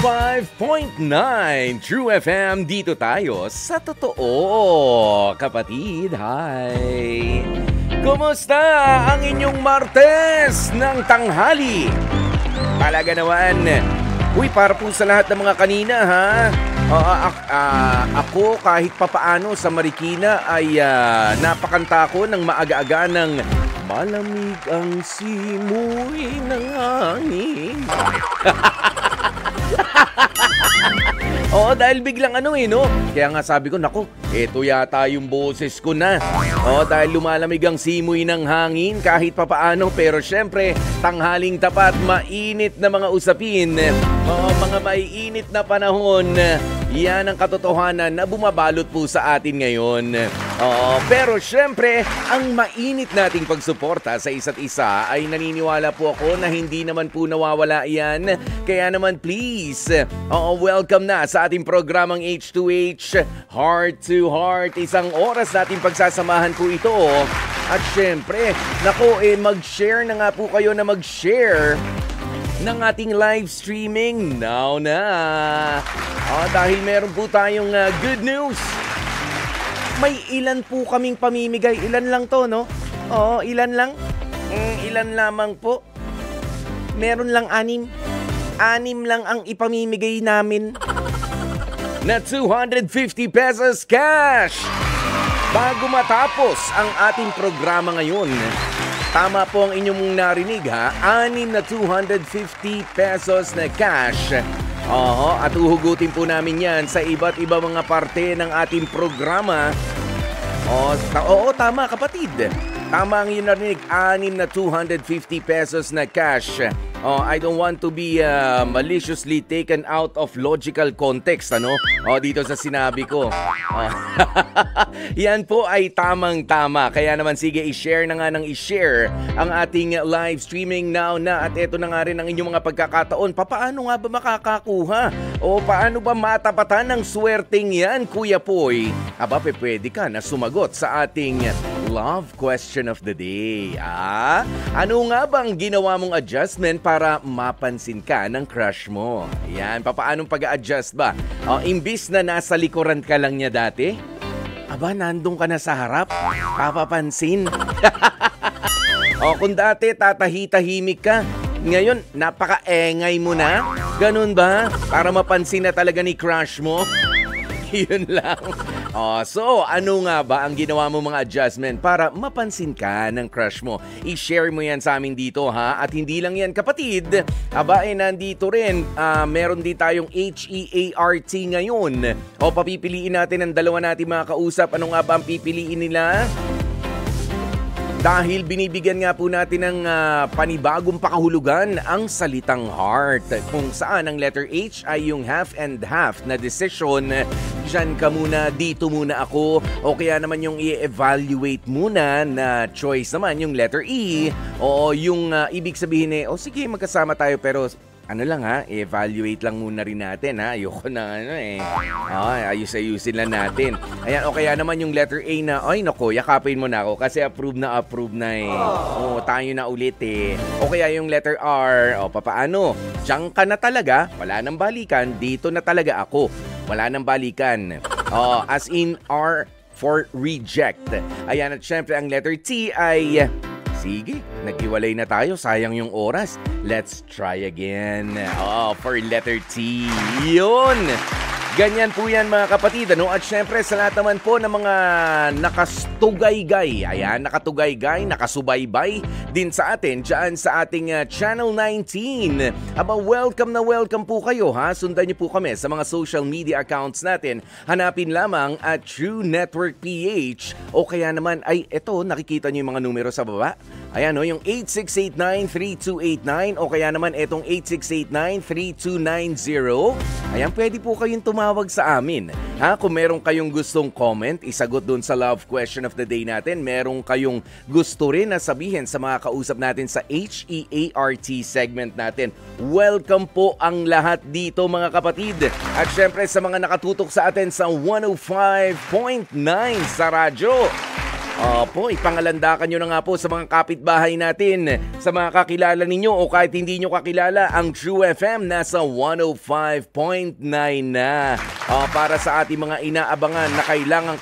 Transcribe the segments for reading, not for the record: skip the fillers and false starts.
105.9 True FM, dito tayo sa totoo. Kapatid, hi! Kumusta ang inyong Martes ng tanghali? Talaga naman, para po sa lahat ng mga kanina ha. Ako kahit papaano sa Marikina ay napakanta ko ng maaga-aga ng malamig ang simoy ng hangin. Oo, dahil biglang no? Kaya nga sabi ko, naku, eto yata yung boses ko na. Dahil lumalamig ang simoy ng hangin kahit papaano. Pero syempre, tanghaling tapat, mainit na mga usapin. Mga maiinit na panahon. Yan ang katotohanan na bumabalot po sa atin ngayon. Pero syempre, ang mainit nating pagsuporta sa isa't isa ay naniniwala po ako na hindi naman po nawawala yan. Kaya naman please, welcome na sa ating programang H2H, Heart to Heart. Isang oras natin pagsasamahan po ito. At syempre, mag-share na nga po kayo na mag-share ng ating live streaming now na. Dahil meron po tayong good news. May ilan po kaming pamimigay. Ilan lang to, no? Ilan lang? Ilan lamang po? Meron lang 6. 6 lang ang ipamimigay namin na 250 pesos cash. Bago matapos ang ating programa ngayon, tama po ang inyong narinig ha, 6 na 250 pesos na cash. At uhugutin po namin yan sa iba't iba mga parte ng ating programa. Tama kapatid. Tama ang inyong narinig, 6 na 250 pesos na cash. I don't want to be maliciously taken out of logical context, dito sa sinabi ko. Yan po ay tamang-tama. Kaya naman sige, i-share na nga ng i-share ang ating live streaming now na. At eto na nga rin ang inyong mga pagkakataon. Paano nga ba makakakuha? O paano ba matapatan ng swerteng yan, Kuya Poy? Pwede ka na sumagot sa ating love question of the day. Ano nga bang ginawa mong adjustment para mapansin ka ng crush mo? Yan, paanong pag-a-adjust ba? Imbis na nasa likuran ka lang niya dati, nandun ka na sa harap, papapansin. Kung dati tatahi-tahimik ka, ngayon napaka-engay mo na. Ganun ba? Para mapansin na talaga ni crush mo? Yun lang. So, ano nga ba ang ginawa mo mga adjustment para mapansin ka ng crush mo? I-share mo yan sa amin dito ha. At hindi lang yan kapatid. Nandito rin. Meron din tayong HEART ngayon. Papipiliin natin ang dalawa natin mga kausap. Ano nga ba ang pipiliin nila? Dahil binibigyan nga po natin ng panibagong pakahulugan ang salitang heart. Kung saan ang letter H ay yung half and half na decision. Diyan ka muna, dito muna ako. O kaya naman yung i-evaluate muna na choice naman yung letter E. O yung ibig sabihin sige magkasama tayo pero i-evaluate lang muna rin natin ha. Ayoko na ayus-ayusin lang natin. Ayan, o kaya naman yung letter A na, yakapin mo na ako kasi approve na tayo na ulit O kaya yung letter R, papaano? Diyan ka na talaga, wala nang balikan, dito na talaga ako. Wala nang balikan. As in R for reject. Ayan, at syempre ang letter T ay sige, naghiwalay na tayo. Sayang yung oras. Let's try again. For letter T. Yun! Ganyan po yan mga kapatid. At syempre sa lahat naman po ng mga nakastugay-gay. Ayan, nakatugay-gay, nakasubaybay din sa atin dyan sa ating Channel 19. Welcome na welcome po kayo ha. Sundan niyo po kami sa mga social media accounts natin. Hanapin lamang at True Network PH. O kaya naman eto, nakikita niyo yung mga numero sa baba. Ayan yung 8689-3289 o kaya naman etong 8689-3290. Ayan, pwede po kayong tumawag sa amin. Kung meron kayong gustong comment, isagot dun sa love question of the day natin. Meron kayong gusto rin na sabihin sa mga kausap natin sa HEART segment natin. Welcome po ang lahat dito mga kapatid. At syempre sa mga nakatutok sa atin sa 105.9 sa radyo. Opo, ipangalandakan nyo na nga po sa mga kapitbahay natin, sa mga kakilala ninyo o kahit hindi nyo kakilala, ang True FM nasa 105.9 na. Para sa ating mga inaabangan na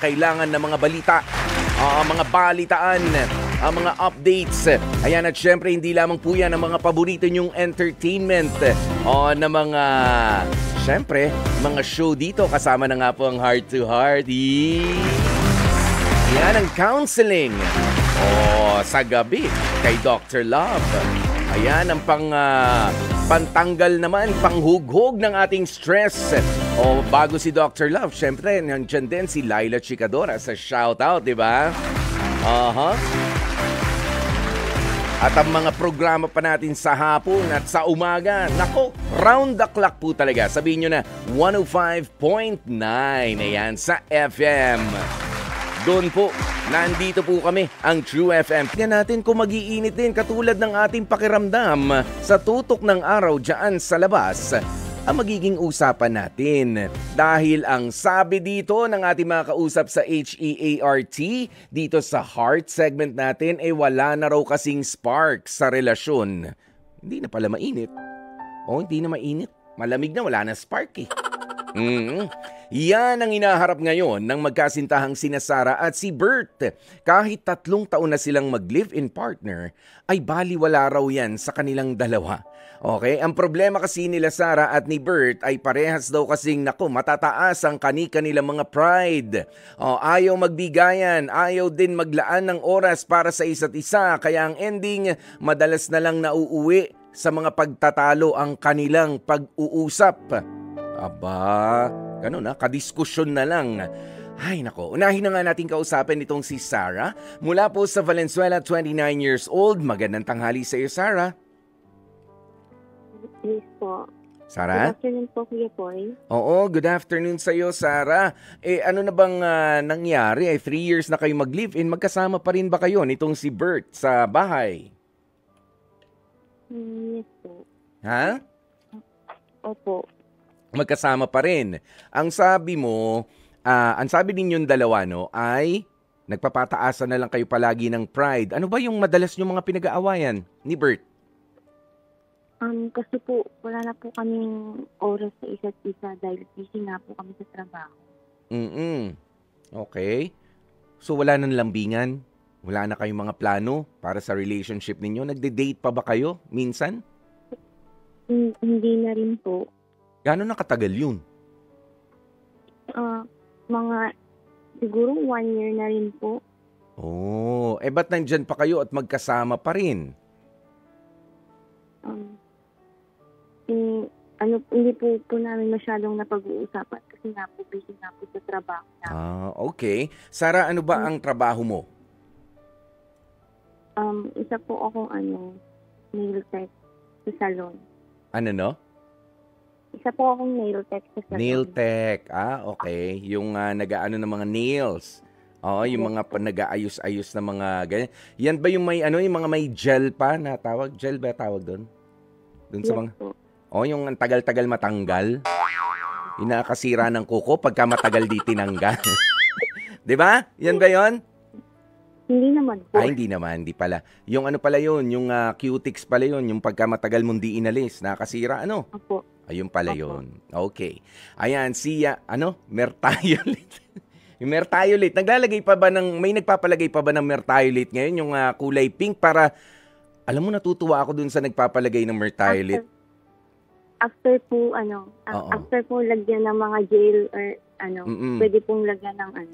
kailangan ng mga balita, mga balitaan, mga updates. Ayan, at syempre hindi lamang po yan ang mga paborito nyong entertainment na mga, syempre, mga show dito. Kasama na nga po ang Heart to Heart. Yan ang counseling. Sa gabi kay Dr. Love. Ayan ang pantanggal naman, panghughog ng ating stress. Bago si Dr. Love, syempre, nandiyan din si Laila Chicadora sa shoutout, di ba? At ang mga programa pa natin sa hapon at sa umaga, nako, round the clock po talaga. Sabihin nyo na, 105.9, ayan, sa FM. Doon po, nandito po kami, ang True FM. Tingnan natin kung mag-iinit din katulad ng ating pakiramdam sa tutok ng araw dyan sa labas. Ang magiging usapan natin. Dahil ang sabi dito ng ating mga kausap sa HEART, dito sa Heart segment natin, wala na raw kasing spark sa relasyon. Hindi na pala mainit. Hindi na mainit. Malamig na, wala na spark eh. Yan ang inaharap ngayon ng magkasintahang sina Sarah at si Bert. Kahit 3 taon na silang mag-live-in partner, ay baliwala raw yan sa kanilang dalawa. Okay, ang problema kasi nila Sarah at ni Bert ay parehas daw kasing matataas ang kanilang mga pride. Ayaw magbigayan, ayaw din maglaan ng oras para sa isa't isa, kaya ang ending, madalas na lang nauuwi sa mga pagtatalo ang kanilang pag-uusap. Aba, ganun kadiskusyon na lang. Ay nako, unahin na nga natin kausapin itong si Sarah. Mula po sa Valenzuela, 29 years old. Magandang tanghali sa iyo, Sarah. Yes po. Sarah? Good afternoon po, Kuya Poy. Oo, good afternoon sa iyo, Sarah. Ano na bang nangyari? 3 years na kayo mag-live-in. Magkasama pa rin ba kayo nitong si Bert sa bahay? Yes po. Ha? Opo. Magkasama pa rin. Ang sabi mo, ang sabi ninyong dalawa ay nagpapataasan na lang kayo palagi ng pride. Ano ba yung madalas yung mga pinag-aawayan ni Bert? Kasi po, wala na po kaming oras sa isa't isa dahil busy na po kami sa trabaho. Okay. So wala nang lambingan? Wala na kayong mga plano para sa relationship ninyo? Nagde-date pa ba kayo minsan? Hindi na rin po. Gano'n na katagal yun? Mga siguro 1 year na rin po. Ba't nandyan pa kayo at magkasama pa rin? Hindi po namin masyadong napag-uusapan kasi nga po busy na po sa trabaho namin. Okay. Sarah, ano ba ang trabaho mo? Isa po akong nail tech sa salon. Ano? Isa po akong nail tech sa salon. Nail tech. Okay. Yung nag-aano ng mga nails. Yung mga nag-aayos-ayos na mga ganyan. Yan ba yung may yung mga may gel pa na tawag? Gel ba tawag doon? Doon sa mga... Po. Yung ang tagal-tagal matanggal. Inakasira ng kuko pagka matagal di tinanggal. 'Di ba? Yan ba 'yon? Hindi naman po. Hindi naman, hindi pala. Yung pala 'yon, yung cutics pala 'yon, yung pagka matagal mong di inalis, nakasira Opo. Ayun pala 'yon. Okay. Ayan, Merthiolate. Yung Merthiolate, may nagpapalagay pa ba ng Merthiolate ngayon, yung kulay pink para, alam mo, natutuwa ako dun sa nagpapalagay ng Merthiolate. After po, after po lagyan ng mga gel or pwede pong lagyan ng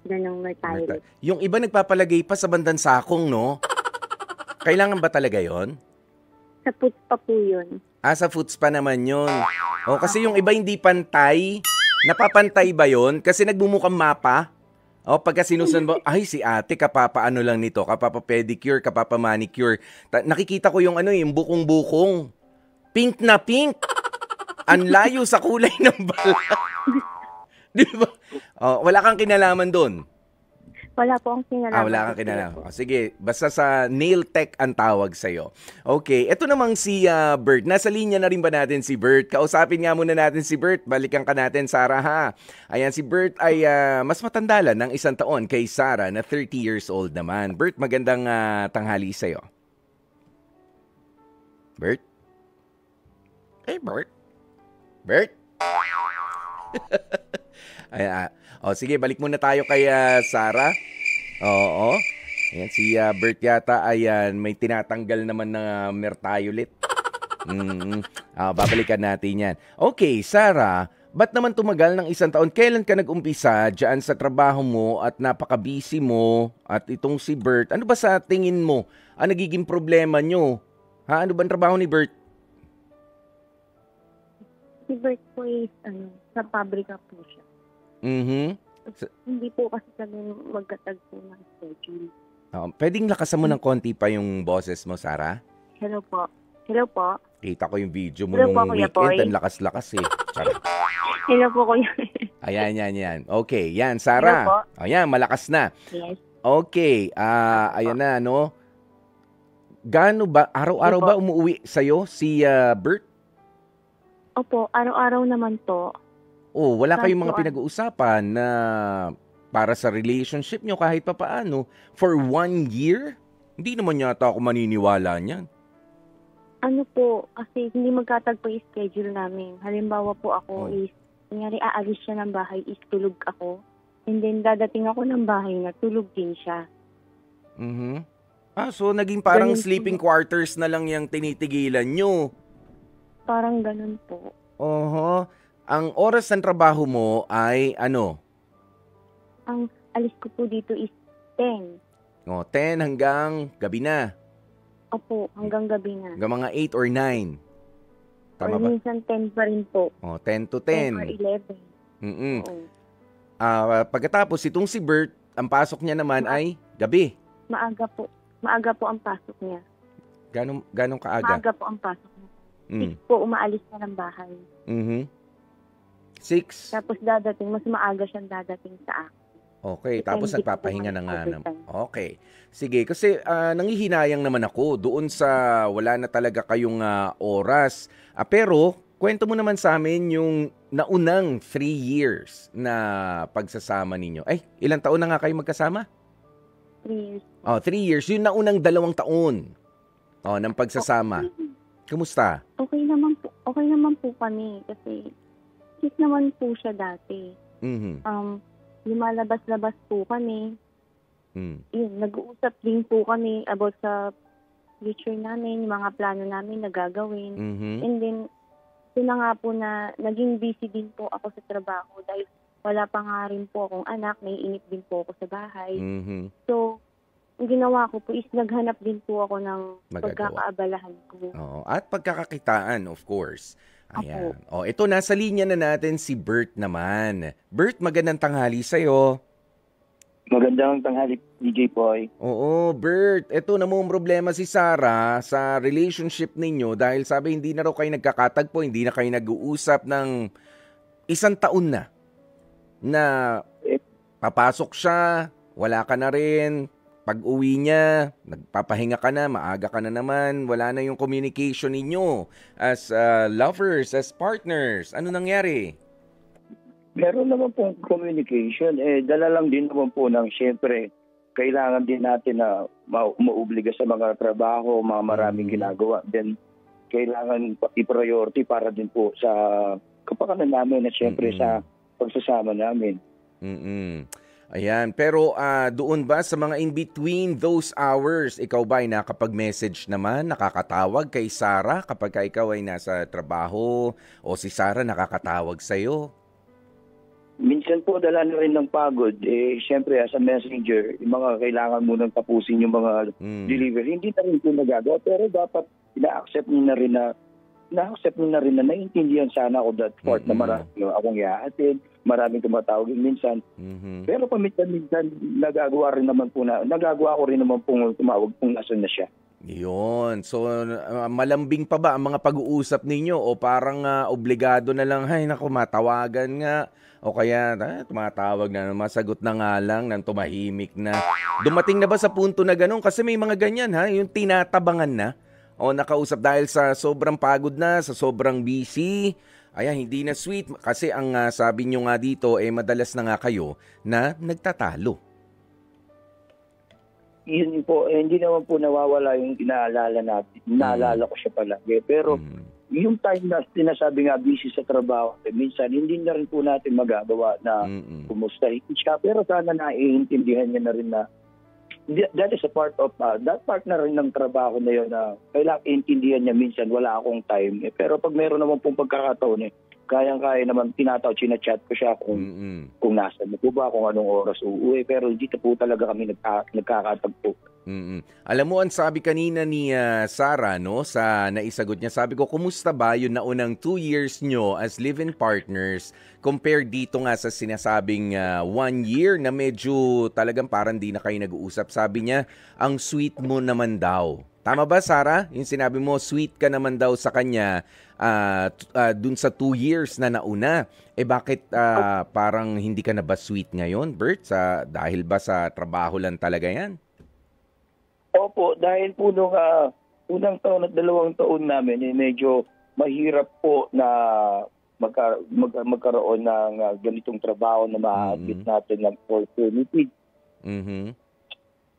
ganong Merthiolate. Yung iba nagpapalagay pa sa bandang sakong, no? Kailangan ba talaga yon? Sa foot pa po yun. Sa foots pa naman yun. Kasi yung iba hindi pantay. Napapantay ba yun? Kasi nagbumukhang mapa. Pagka sinusunod mo, ay si ate, kapapaano lang nito, kapapa-pedicure, kapapa-manicure. Nakikita ko yung yung bukong-bukong. Pink na pink. Ang layo sa kulay ng balat. Di ba? Wala kang kinalaman doon. Wala po akong kinalaman. Wala kang kinalaman. Sige, basta sa nail tech ang tawag sa'yo. Okay, eto namang si Bert. Nasa linya na rin ba natin si Bert? Kausapin nga muna natin si Bert. Balikan ka natin, Sarah, ha? Ayan, si Bert ay mas matanda lang ng 1 taon kay Sarah na 30 years old naman. Bert, magandang tanghali sa'yo. Bert? Hey, Bert? Bert? Ayan, sige, balik muna tayo kay Sarah. Oo. Ayan, si Bert yata ay may tinatanggal naman na mertiolit. Babalikan natin yan. Okay, Sarah, ba't naman tumagal ng 1 taon? Kailan ka nag-umpisa dyan sa trabaho mo at napaka-busy mo at itong si Bert? Ano ba sa tingin mo ang nagiging problema nyo? Ano ba ang trabaho ni Bert? Si Bert po is, sa pabrika po siya. Hindi po kasi kami magkatagpo ng schedule. Pwedeng lakasan mo ng konti pa yung boses mo, Sarah? Hello po. Hello po. Kita ko yung video mo Hello nung po, Kuya weekend. Boy. Ang lakas-lakas eh. Charot. Hello po, Kuya. Ayan. Okay, yan, Sarah. Hello po. Ayan, malakas na. Yes. Okay, ayan na, no? Gaano ba, araw-araw ba umuwi sa'yo si Bert? Opo, araw-araw naman po. Wala kayong mga pinag-uusapan na para sa relationship nyo kahit pa paano for 1 year? Hindi naman yata ako maniniwala niyan. Ano po, kasi hindi magkatagpo yung schedule namin. Halimbawa po ako is, kunyari aalis siya ng bahay, is tulog ako. And then dadating ako ng bahay na tulog din siya. So naging parang Ganun sleeping po. quarters na lang yung tinitigilan nyo. Parang ganun po. Ang oras ng trabaho mo ay ano? Ang alis ko po dito is 10. 10 hanggang gabi na. Opo, hanggang gabi na. Hanggang mga 8 or 9. Tama or ba? minsan 10 pa rin po. 10 to 10 or 10. 11. Oo. Pagkatapos, itong si Bert, ang pasok niya naman ay gabi. Maaga po. Maaga po ang pasok niya. Ganong kaaga? Maaga po ang pasok niya. 6 po, umaalis na ng bahay. 6? Tapos dadating, mas maaga siyang dadating sa akin. Okay, tapos Depende nagpapahinga po na nga naman. overtime. Okay. Sige, kasi nanghihinayang naman ako doon sa wala na talaga kayong oras. Pero, kwento mo naman sa amin yung naunang 3 years na pagsasama ninyo. Ay, ilang taon na nga kayo magkasama? 3 years. 3 years. Yung naunang 2 taon ng pagsasama. Kumusta? Okay naman po kami kasi cute naman po siya dati. Lumalabas-labas po kami. Yun, nag-uusap din po kami about sa future namin, yung mga plano namin na gagawin. And then, ito na nga po na naging busy din po ako sa trabaho dahil wala pa nga rin po akong anak, naiinip din po ako sa bahay. So, ang ginawa ko po is naghanap din po ako ng pagkakaabalahan ko. At pagkakakitaan, of course. Ayan. Ito, nasa linya na natin si Bert naman. Bert, magandang tanghali sa'yo. Magandang tanghali, DJ Boy. Oo, Bert. Ito na mo problema si Sarah sa relationship ninyo dahil sabi hindi na raw kayo nagkakatagpo, hindi na kayo nag-uusap ng 1 taon na papasok siya, wala ka na rin. Pag-uwi niya, nagpapahinga ka na, maaga ka na naman, wala na yung communication ninyo as lovers, as partners. Ano nangyari? Meron naman pong communication. Dala lang din naman po ng siyempre, kailangan din natin na mauobliga sa mga trabaho, mga maraming ginagawa. Then, kailangan i-priority para din po sa kapakanan namin at siyempre sa pagsasama namin. Ayan, pero doon ba sa mga in-between those hours, ikaw ba ay nakapag-message naman, nakakatawag kay Sarah kapag ikaw ay nasa trabaho o si Sarah nakakatawag sa'yo? Minsan po dala na rin ng pagod. Siyempre as a messenger, yung mga kailangan mo nang tapusin yung mga delivery. Hindi na rin po nagagawa pero dapat ina-accept nyo na rin na naiintindihan sana ako that part na marami akong ihahatid, maraming tumatawag minsan. Pero paminsan-minsan nagagawa ko rin naman pong tumawag kung nasan na siya. Yun. So, malambing pa ba ang mga pag-uusap ninyo o parang obligado na lang, ay naku, matawagan nga o kaya tumatawag na, masagot na nga lang nang tumahimik na. Dumating na ba sa punto na ganun? Kasi may mga ganyan yung tinatabangan na o nakausap dahil sa sobrang pagod na, sa sobrang busy. Ayan, hindi na sweet kasi ang sabi nyo nga dito, madalas na nga kayo na nagtatalo. Yun po, hindi naman po nawawala yung inaalala natin. Inaalala ko siya palagi. Pero yung time na sinasabi nga busy sa trabaho, minsan hindi na rin po natin magagawa na kumustahin siya. Pero sana naiintindihan niya na rin na that is a part of, that part na rin ng trabaho na yun na kailangan intindihan niya minsan wala akong time. Pero pag meron naman pong pagkakataon kayang-kaya naman chinachat ko siya kung nasa na po ba, kung anong oras uuwi. Pero dito po talaga kami nagkakatagpo. Alam mo, ang sabi kanina ni Sarah, no, sa naisagot niya, sabi ko, kumusta ba yung naunang 2 years nyo as live-in partners compared dito nga sa sinasabing 1 year na medyo talagang parang di na kayo nag-uusap. Sabi niya, ang sweet mo naman daw. Tama ba, Sarah? Yung sinabi mo, sweet ka naman daw sa kanya dun sa 2 years na nauna. Bakit parang hindi ka na ba sweet ngayon, Bert? Dahil ba sa trabaho lang talaga yan? Opo, dahil po nung unang taon at 2 taon namin, medyo mahirap po na magkaroon ng ganitong trabaho na ma-admit natin ng opportunity.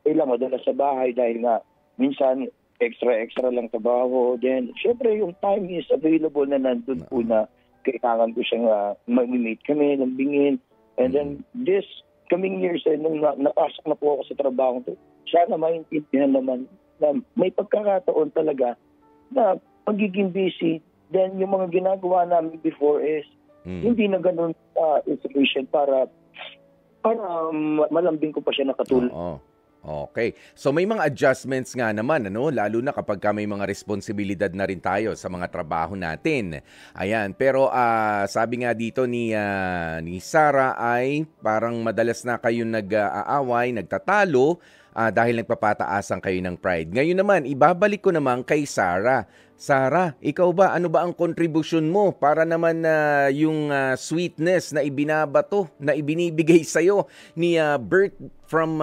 Kailangan madala sa bahay dahil nga minsan extra lang trabaho. Then, syempre, yung time is available na nandun po na kailangan ko siyang mag-meet kami, lambingin. And then, this coming years, nung napasok na po ako sa trabaho ko, sana maintindihan naman na may pagkakataon talaga na magiging busy. Then, yung mga ginagawa namin before is hindi na ganun insufficient para malambing ko pa siya nakatulog. Okay. So may mga adjustments nga naman, lalo na kapag may mga responsibilidad na rin tayo sa mga trabaho natin. Ayan, pero sabi nga dito ni Sarah ay parang madalas na kayo nag-aaway, nagtatalo dahil nagpapataasan kayo ng pride. Ngayon naman, ibabalik ko naman kay Sarah. Sarah, ikaw ba, ano ba ang contribution mo para naman yung sweetness na ibinabato, na ibinibigay sa'yo ni Bert from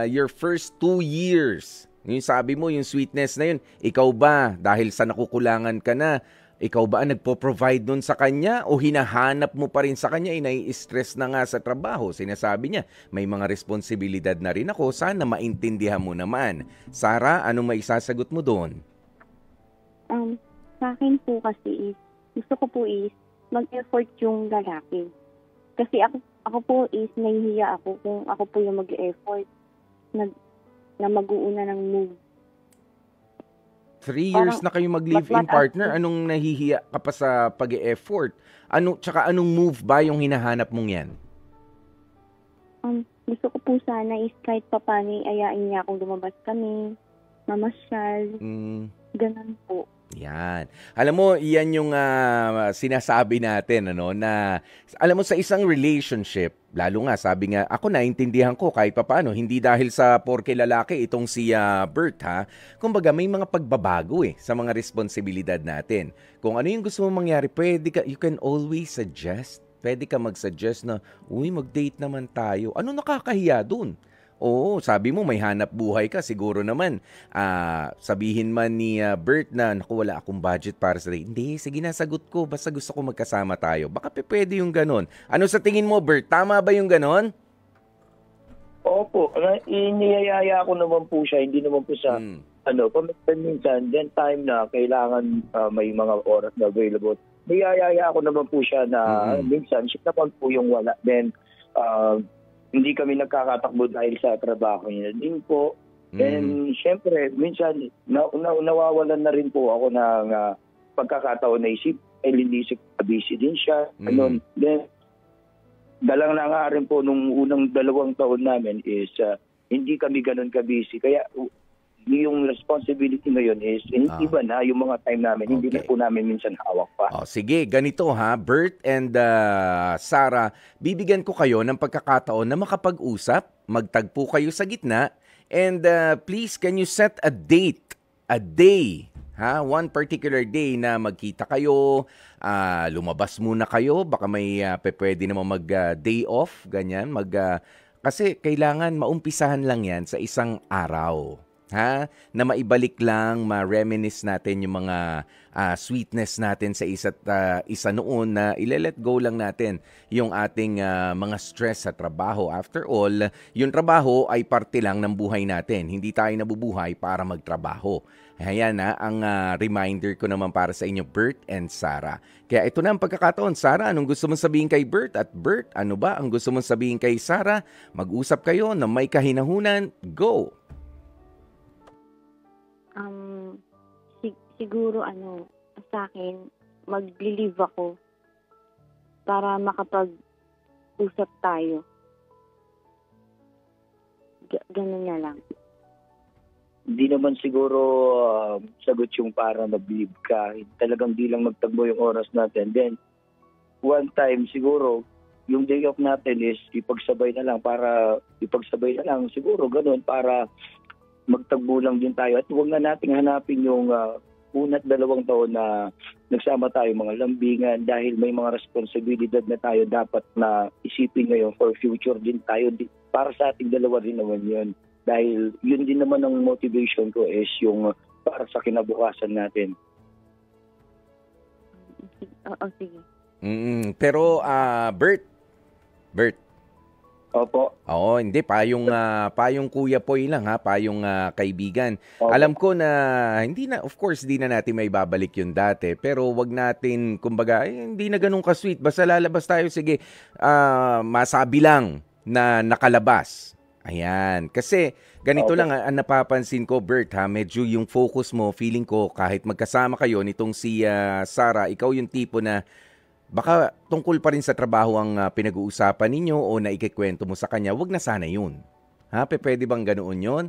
your first 2 years? Yung sabi mo, yung sweetness na yun, ikaw ba, dahil sa nakukulangan ka na, ikaw ba ang nagpo-provide nun sa kanya o hinahanap mo pa rin sa kanya, nai-stress na nga sa trabaho? Sinasabi niya, may mga responsibilidad na rin ako, sana maintindihan mo naman. Sarah, anong maisasagot mo doon? Sa akin po kasi gusto ko po mag-effort yung lalaki. Kasi ako po nahihiya ako kung ako po yung mag-effort na mag-uuna ng move. 3 years na kayo mag-live-in partner, anong nahihiya ka pa sa pag-e-effort? Tsaka anong move ba yung hinahanap mong yan? Gusto ko po sana kahit paano ayain niya akong lumabas kami, mamasyal, ganun po. Yan. Alam mo, iyan yung sinasabi natin, na alam mo sa isang relationship, lalo nga, sabi nga, ako naintindihan ko kahit papaano, hindi dahil sa porke lalaki itong si Bert, kumbaga may mga pagbabago sa mga responsibilidad natin. Kung ano yung gusto mong mangyari, you can always suggest. Pwede ka mag-suggest na, mag-date naman tayo. Ano nakakahiya dun? Oo, sabi mo may hanap buhay ka, siguro naman sabihin man ni Bert na naku, wala akong budget para sa date. Hindi, sige na, sagot ko, basta gusto ko magkasama tayo. Baka pwede yung ganon. Ano sa tingin mo, Bert? Tama ba yung ganon? Opo, iniyayaya ko naman po siya, hindi naman po sa minsan, then time na kailangan may mga oras na available. Niyayaya ko naman po siya na minsan siya naman po yung wala. Then hindi kami nagkakatakbo dahil sa trabaho niya din po. And syempre, minsan nawawalan na rin po ako ng pagkakataon na inisip busy din siya. Then, dalang na nga rin po nung unang 2 taon namin is hindi kami ganun ka-busy. Kaya yung responsibility ngayon is iba na yung mga time namin. Hindi na po namin minsan hawak pa. Sige, ganito Bert and Sarah, bibigyan ko kayo ng pagkakataon na makapag-usap, magtagpo kayo sa gitna, and please, can you set a date a day, one particular day na magkita kayo, lumabas muna kayo, baka may pwede naman mag-day off, ganyan, kasi kailangan maumpisahan lang yan sa isang araw. Na maibalik lang, ma-reminisce natin yung mga sweetness natin sa isa noon na ile-let go lang natin yung ating mga stress sa trabaho. After all, yung trabaho ay parte lang ng buhay natin. Hindi tayo nabubuhay para magtrabaho. Ayan ang reminder ko naman para sa inyo, Bert and Sarah. Kaya ito na ang pagkakataon. Sarah, anong gusto mong sabihin kay Bert? At Bert, ano ba ang gusto mong sabihin kay Sarah? Mag-usap kayo na may kahinahunan. Go! Siguro sa akin, magli-leave ako para makapag-usap tayo. Ganun na lang. Hindi naman siguro sagot yung para mag-leave ka. Talagang di lang magtagbo yung oras natin. Then, one time siguro, yung day off natin is ipagsabay na lang siguro ganun para magtagbo lang din tayo. At huwag na nating hanapin yung una't 2 taon na nagsama tayo mga lambingan dahil may mga responsibilidad na tayo dapat na isipin ngayon for future din tayo. Para sa ating dalawa rin naman yun. Dahil yun din naman ang motivation ko is yung para sa kinabukasan natin. Oo, sige. Pero Bert. Opo. Oo, hindi. Payong Kuya Poy lang payong kaibigan. Opo. Alam ko na, of course, di na natin may babalik yung dati. Pero wag natin, kumbaga, hindi na ganun ka-sweet. Basta lalabas tayo, sige, masabi lang na nakalabas. Ayan. Kasi, ganito lang ang napapansin ko, Bert, medyo yung focus mo, feeling ko, kahit magkasama kayo, nitong si Sarah, ikaw yung tipo na, baka tungkol pa rin sa trabaho ang pinag-uusapan ninyo o naikikwento mo sa kanya, wag na sana yun. Pwede bang ganoon yun?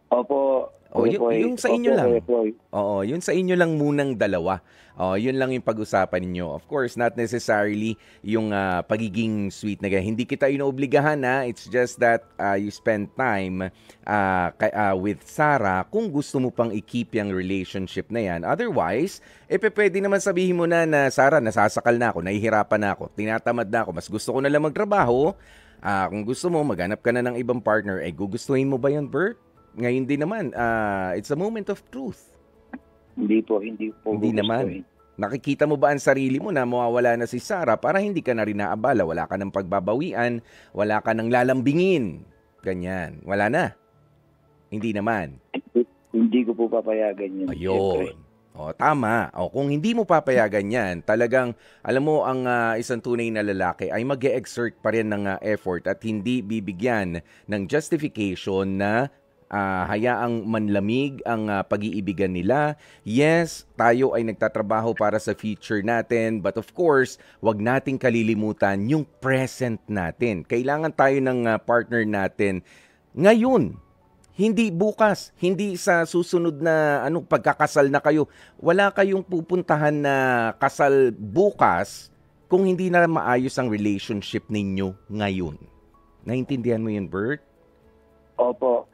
Opo. Yung sa inyo lang. Oo, yun sa inyo lang munang dalawa. Yun lang yung pag-usapan ninyo. Of course, not necessarily yung pagiging sweet na ganyan. Hindi kita inoobligahan It's just that you spend time with Sarah kung gusto mo pang i-keep yung relationship na yan. Otherwise, pwede naman sabihin mo na Sarah, nasasakal na ako, nahihirapan na ako, tinatamad na ako, mas gusto ko na lang magtrabaho. Kung gusto mo, maghanap ka na ng ibang partner, gugustuhin mo ba yun, Bert? Ngayon din naman, it's a moment of truth. Hindi naman. Nakikita mo ba ang sarili mo na mawawala na si Sarah para hindi ka na rin naabala? Wala ka ng pagbabawian, wala ka ng lalambingin. Ganyan. Wala na. Hindi naman. Hindi ko po papayagan yun. Ayun. Tama. Kung hindi mo papayagan yan, talagang, alam mo, ang isang tunay na lalaki ay mag-e-exert pa rin ng effort at hindi bibigyan ng justification na hayaang manlamig ang pag-iibigan nila. Yes, tayo ay nagtatrabaho para sa future natin, but of course, wag nating kalilimutan yung present natin. Kailangan tayo ng partner natin ngayon, hindi bukas, hindi sa susunod na pagkakasal na kayo. Wala kayong pupuntahan na kasal bukas kung hindi na maayos ang relationship ninyo ngayon. Naintindihan mo yun, Bert? Opo.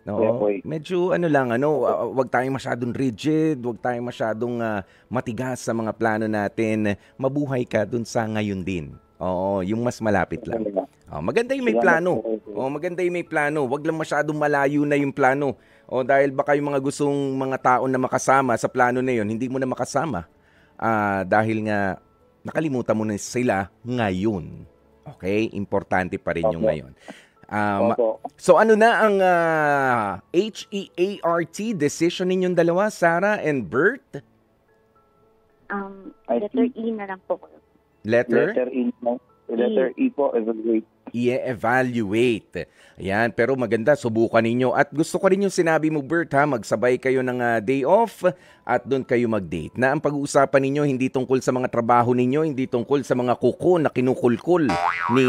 Medyo wag tayong masyadong rigid, wag tayong masyadong matigas sa mga plano natin. Mabuhay ka dun sa ngayon din. Yung mas malapit lang. Maganda yung may plano. Maganda yung may plano. Wag lang masyadong malayo na yung plano. Dahil baka yung mga gustong mga tao na makasama sa plano na yun, hindi mo na makasama. Dahil nga nakalimutan mo na sila ngayon. Okay? Importante pa rin yung ngayon. So ano na ang HEART decision ninyong dalawa, Sarah and Bert? Letter E na lang po. Letter E po, evaluate. I-evaluate. Ayan, pero maganda, subukan ninyo. At gusto ko rin yung sinabi mo, Bert, magsabay kayo ng day off at doon kayo mag-date. Na ang pag-uusapan ninyo hindi tungkol sa mga trabaho ninyo, hindi tungkol sa mga kuko na kinukulkul ni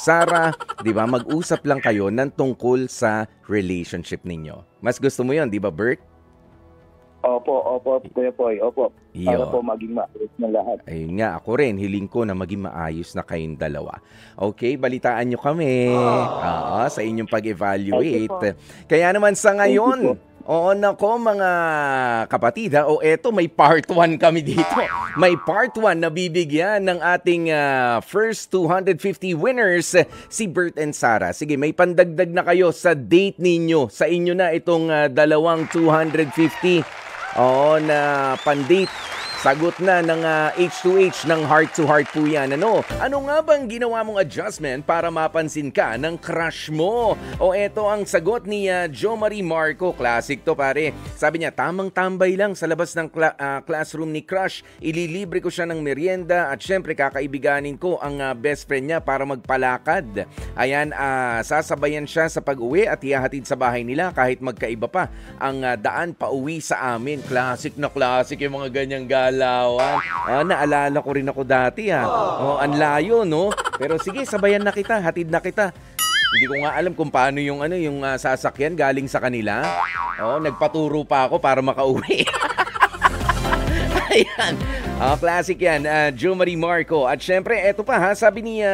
Sarah. Di ba? Mag-usap lang kayo ng tungkol sa relationship ninyo. Mas gusto mo yon, di ba, Bert? Opo, Kuya Poy, opo. Para po maging maayos na lahat. Ayun nga, ako rin, hiling ko na maging maayos na kayong dalawa. Okay, balitaan nyo kami sa inyong pag-evaluate. Kaya naman sa ngayon, Oo, nako mga kapatid ha. O eto, may part 1 kami dito. May part 1 na bibigyan ng ating first 250 winners, si Bert and Sarah. Sige, may pandagdag na kayo sa date ninyo. Sa inyo na itong dalawang 250. Oo, na pandate. Sagot na ng H2H ng Heart to Heart po yan. Ano nga bang ginawa mong adjustment para mapansin ka ng crush mo? O eto ang sagot ni Jo Marie Marco. Classic to pare. Sabi niya, tamang tambay lang sa labas ng classroom ni crush. Ililibre ko siya ng merienda at syempre kakaibiganin ko ang best friend niya para magpalakad. Ayan, sasabayan siya sa pag-uwi at ihahatid sa bahay nila kahit magkaiba pa ang daan pauwi sa amin. Classic na classic yung mga ganyang Palawan. Naalala ko rin ako dati ang layo no. Pero sige, sabayan na kita, hatid na kita. Hindi ko nga alam kung paano yung sasakyan galing sa kanila. Nagpaturo pa ako para makauwi. Ayan. Classic yan, Jo Marie Marco. At syempre, eto pa sabi ni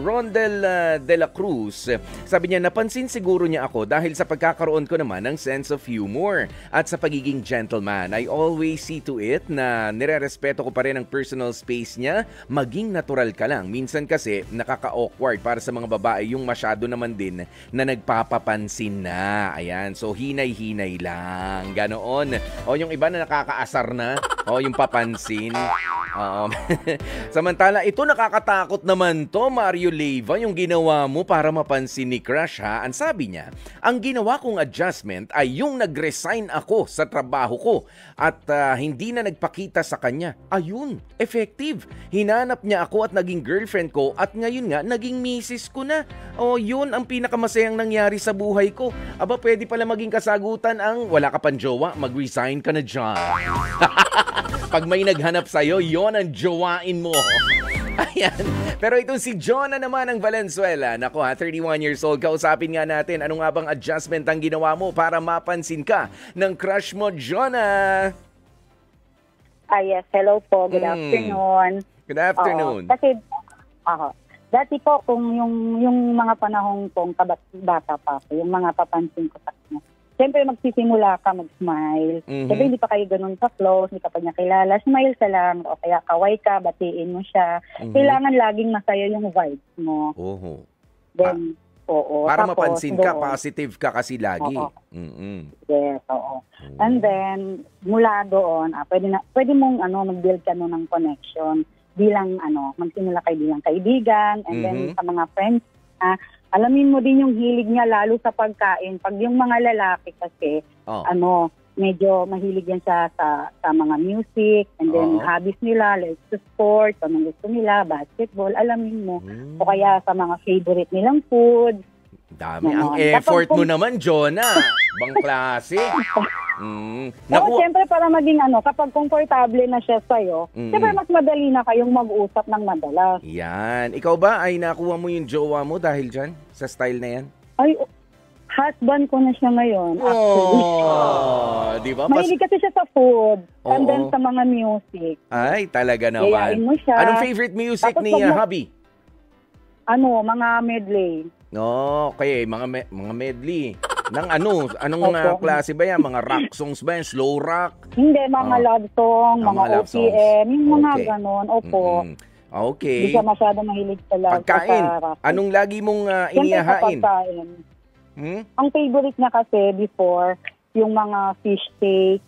Rondel de la Cruz. Sabi niya, napansin siguro niya ako dahil sa pagkakaroon ko naman ng sense of humor at sa pagiging gentleman. I always see to it na nire-respeto ko pa rin ang personal space niya. Maging natural ka lang. Minsan kasi, nakaka-awkward para sa mga babae yung masyado naman din na nagpapapansin na. Ayan, so hinay-hinay lang. Ganoon. Yung iba na nakakaasar na. Yung papansin. Samantala, ito nakakatakot naman to, Mario Leyva, yung ginawa mo para mapansin ni crush Ang sabi niya, ang ginawa kong adjustment ay yung nag-resign ako sa trabaho ko at hindi na nagpakita sa kanya. Ayun, effective. Hinanap niya ako at naging girlfriend ko at ngayon nga, naging misis ko na. Yun ang pinakamasayang nangyari sa buhay ko. Aba, pwede pala maging kasagutan ang wala ka pang jowa, mag-resign ka na dyan. Pag may naghanap sa'yo, yon ang jowain mo. Ayan. Pero itong si Jonah naman ng Valenzuela. Naku 31 years old. Kausapin nga natin, ano nga bang adjustment ang ginawa mo para mapansin ka ng crush mo, Jonah? Yes. Hello po. Good afternoon. Good afternoon. Kasi, dati po, kung yung mga panahong kong bata pa ako, yung mga papansin ko sa kanya, siyempre magsisimula ka mag-smile. Siyempre hindi pa kayo ganun ka-close, hindi ka pa niya kilala. Smile ka lang o kaya kaway ka, batiin mo siya. Kailangan laging masaya yung vibes mo. Then, para tapos, mapansin ka, positive ka kasi lagi. Yes, And then, mula doon, pwede mong mag-build ka ng connection bilang magsimula kayo bilang kaibigan and then sa mga friends alamin mo din yung hilig niya lalo sa pagkain. Pag yung mga lalaki kasi, medyo mahilig yan sa mga music and then hobbies nila, like to sports, anong gusto nila, basketball, alamin mo. O kaya sa mga favorite nilang food. Dami ang effort mo naman, Jonah. Bang klase. Siyempre para maging kapag komportable na siya sa'yo, siyempre mas madali na kayong mag-usap ng madalas. Yan. Ikaw ba ay nakuha mo yung jowa mo dahil dyan? Sa style na yan? Ay, husband ko na siya ngayon. Di ba? Mahilig kasi siya sa food and then sa mga music. Ay, talaga naman. Yayain mo siya. Anong favorite music tapos ni Hubby? Mga medley. Okay, mga medley. Anong klase ba yan? Mga rock songs ba yan? Slow rock? Hindi, mga love song, mga OPM, yung mga ganon. Opo. Okay. Hindi siya masyado mahilig sa love. Pagkain. Anong lagi mong inihahain? Pagkain. Ang favorite niya kasi before, yung mga fish cake,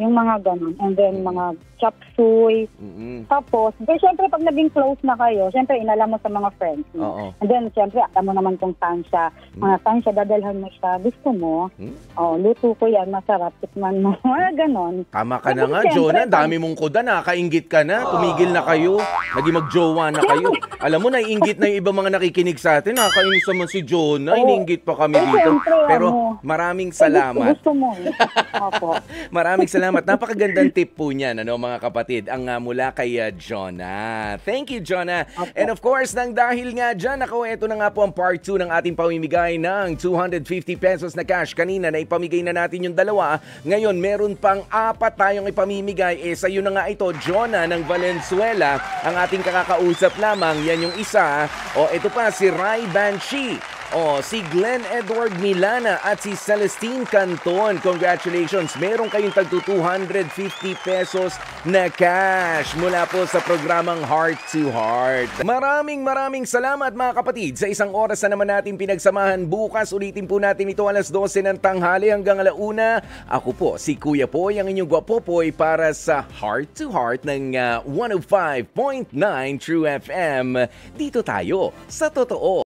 yung mga ganon. And then, mga chop suey. Tapos, syempre, pag naging close na kayo, syempre, inalam mo sa mga friends mo. And then, syempre, alam mo naman kung saan siya. Saan siya, dadalhan mo siya. Gusto mo? Luto ko yan, masarap. Tikman mo. Ganon. Tama ka na nga, Jonah. Dami mong kuda. Nakakaingit ka na. Tumigil na kayo. Naging magjowa na kayo. Alam mo, naiingit na yung ibang mga nakikinig sa atin. Nakakainis naman si Jonah. Iniingit pa kami dito. Pero maraming salamat. Gusto mo. Opo. Maraming salamat. Napakagandang tip po niyan, mga kapatid, ang mula kay Jonah. Thank you, Jonah. Okay. And of course, dahil nga dyan, ito na nga po ang part 2 ng ating pamimigay ng 250 pesos na cash. Kanina na ipamigay na natin yung 2. Ngayon, meron pang 4 tayong ipamimigay. Sa iyo na nga ito, Jonah ng Valenzuela, ang ating kakakausap lamang. Yan yung isa. Ito pa, si Rai Banshee. Si Glenn Edward Milana at si Celestine Canton. Congratulations. Meron kayong tagto 250 pesos na cash mula po sa programang Heart to Heart. Maraming salamat mga kapatid. Sa isang oras na naman natin pinagsamahan. Bukas ulitin po natin ito alas 12 ng tanghali hanggang alauna. Ako po, si Kuya Poy, ang inyong gwapopoy para sa Heart to Heart ng 105.9 True FM. Dito tayo sa totoo.